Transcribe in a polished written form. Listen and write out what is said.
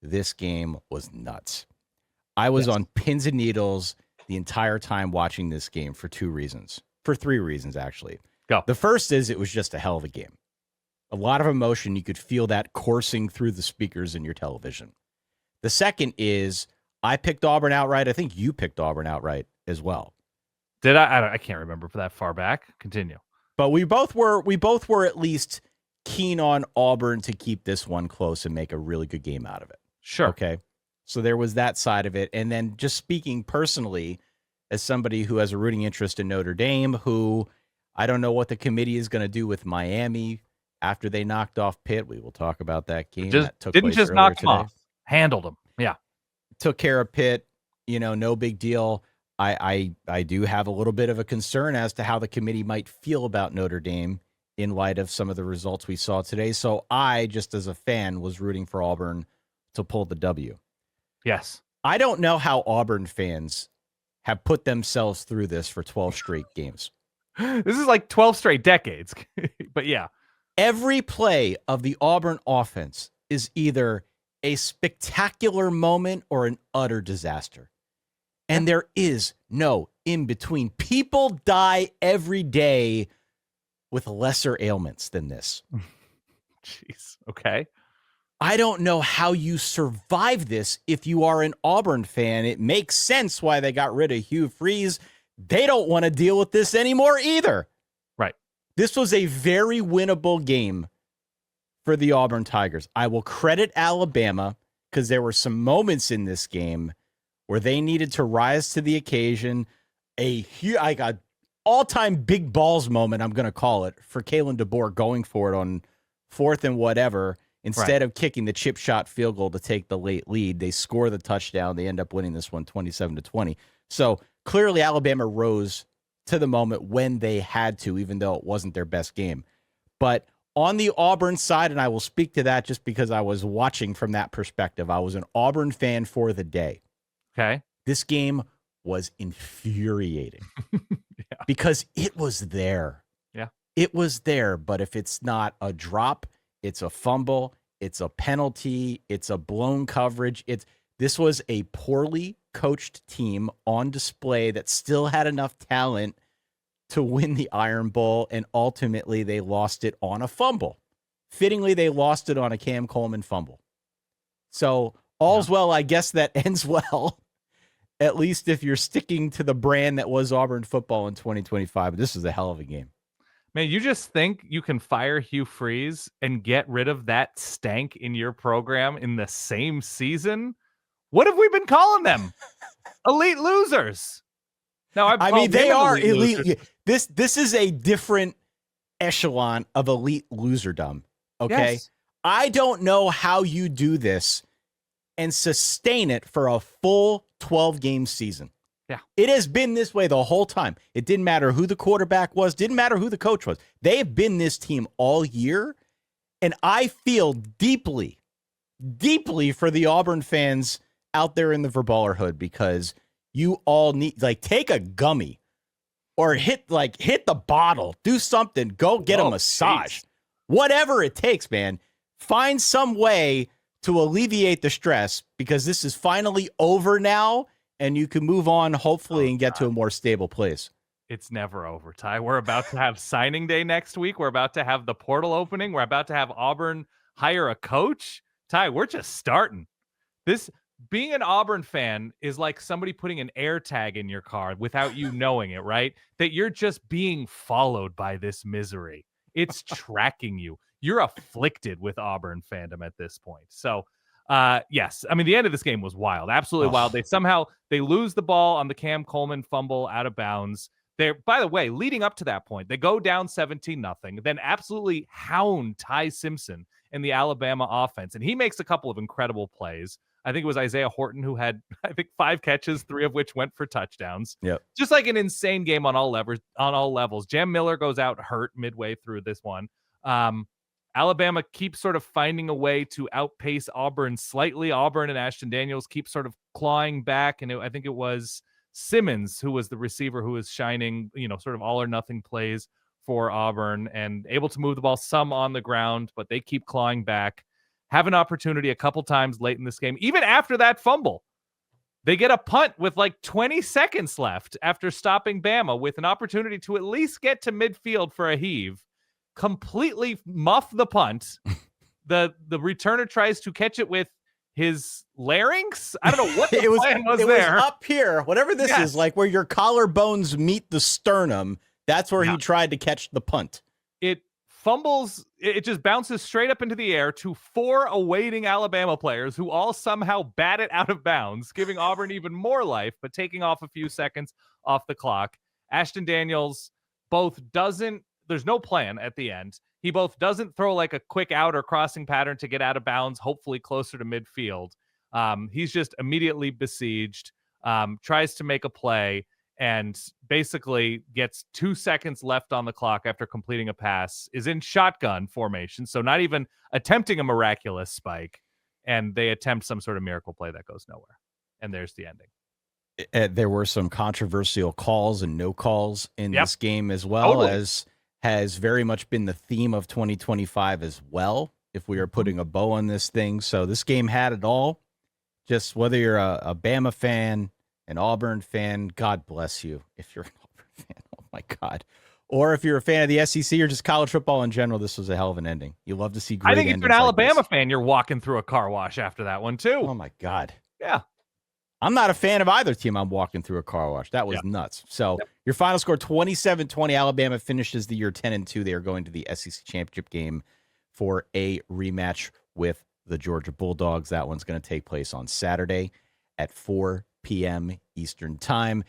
this game was nuts. I was on pins and needles the entire time watching this game for three reasons, actually. Go. The first is it was just a hell of a game. A lot of emotion. You could feel that coursing through the speakers in your television. The second is I picked Auburn outright. I think you picked Auburn outright as well. Did I? I can't remember for that far back. Continue. But we both were at least keen on Auburn to keep this one close and make a really good game out of it. Sure. Okay. So there was that side of it. And then just speaking personally, as somebody who has a rooting interest in Notre Dame, who I don't know what the committee is going to do with Miami after they knocked off Pitt. We will talk about that game. That took didn't place just earlier knock today. them off. Handled them. Yeah. Took care of Pitt. No big deal. I do have a little bit of a concern as to how the committee might feel about Notre Dame in light of some of the results we saw today. So I, just as a fan, was rooting for Auburn to pull the W. Yes. I don't know how Auburn fans have put themselves through this for 12 straight games. This is like 12 straight decades. But yeah. Every play of the Auburn offense is either a spectacular moment or an utter disaster. And there is no in between. People die every day with lesser ailments than this. Jeez. Okay. I don't know how you survive this if you are an Auburn fan. It makes sense why they got rid of Hugh Freeze. They don't want to deal with this anymore either. Right. This was a very winnable game for the Auburn Tigers. I will credit Alabama because there were some moments in this game where they needed to rise to the occasion. I got all-time big balls moment, I'm going to call it, for Kalen DeBoer going for it on 4th and whatever. Instead of kicking the chip shot field goal to take the late lead, they score the touchdown. They end up winning this one 27-20. So clearly Alabama rose to the moment when they had to, even though it wasn't their best game. But on the Auburn side, and I will speak to that just because I was watching from that perspective, I was an Auburn fan for the day. Okay. This game was infuriating because it was there. Yeah. It was there, but if it's not a drop, it's a fumble, it's a penalty, it's a blown coverage. This was a poorly coached team on display that still had enough talent to win the Iron Bowl, and ultimately they lost it on a fumble. Fittingly, they lost it on a Cam Coleman fumble. So all's well, I guess that ends well, at least if you're sticking to the brand that was Auburn football in 2025. This is a hell of a game. Man, you just think you can fire Hugh Freeze and get rid of that stank in your program in the same season? What have we been calling them? Elite losers. No, I mean, they are elite. This is a different echelon of elite loserdom. Okay. Yes. I don't know how you do this and sustain it for a full 12-game season. Yeah. It has been this way the whole time. It didn't matter who the quarterback was, didn't matter who the coach was. They have been this team all year, and I feel deeply, deeply for the Auburn fans out there in the Verballerhood, because you all need, take a gummy or hit the bottle, do something, go get a massage. Whatever it takes, man. Find some way to alleviate the stress, because this is finally over now. And you can move on, hopefully, and get to a more stable place. It's never over, Ty. We're about to have signing day next week. We're about to have the portal opening. We're about to have Auburn hire a coach. Ty, we're just starting. Being an Auburn fan is like somebody putting an air tag in your car without you knowing it, right? That you're just being followed by this misery. It's tracking you. You're afflicted with Auburn fandom at this point. So, yes. I mean, the end of this game was wild. Absolutely wild. They lose the ball on the Cam Coleman fumble out of bounds. By the way, leading up to that point, they go down 17-0, then absolutely hound Ty Simpson in the Alabama offense. And he makes a couple of incredible plays. I think it was Isaiah Horton who had, 5 catches, 3 of which went for touchdowns. Yep. Just like an insane game on all levels. Jam Miller goes out hurt midway through this one. Alabama keeps sort of finding a way to outpace Auburn slightly. Auburn and Ashton Daniels keep sort of clawing back. And I think it was Simmons who was the receiver who was shining, sort of all or nothing plays for Auburn and able to move the ball some on the ground, but they keep clawing back. have an opportunity a couple times late in this game. Even after that fumble, they get a punt with like 20 seconds left after stopping Bama with an opportunity to at least get to midfield for a heave, completely muff the punt. The returner tries to catch it with his larynx. I don't know what the plan was there. Was up here, whatever this is, like where your collarbones meet the sternum. That's where he tried to catch the punt. It fumbles. It just bounces straight up into the air to 4 awaiting Alabama players who all somehow bat it out of bounds, giving Auburn even more life, but taking off a few seconds off the clock. Ashton Daniels there's no plan at the end. He both doesn't throw like a quick out or crossing pattern to get out of bounds, hopefully closer to midfield. He's just immediately besieged, tries to make a play, and basically gets 2 seconds left on the clock after completing a pass, is in shotgun formation, so not even attempting a miraculous spike, and they attempt some sort of miracle play that goes nowhere. And there's the ending. There were some controversial calls and no calls in this game as well, as has very much been the theme of 2025 as well, if we are putting a bow on this thing. So this game had it all. Just whether you're a Bama fan, an Auburn fan, God bless you if you're an Auburn fan. Oh, my God. Or if you're a fan of the SEC or just college football in general, this was a hell of an ending. You love to see great endings. I think if you're an Alabama fan, you're walking through a car wash after that one, too. Oh, my God. Yeah. I'm not a fan of either team. I'm walking through a car wash. That was nuts. So your final score, 27-20. Alabama finishes the year 10-2. They are going to the SEC championship game for a rematch with the Georgia Bulldogs. That one's going to take place on Saturday at 4 p.m. Eastern time.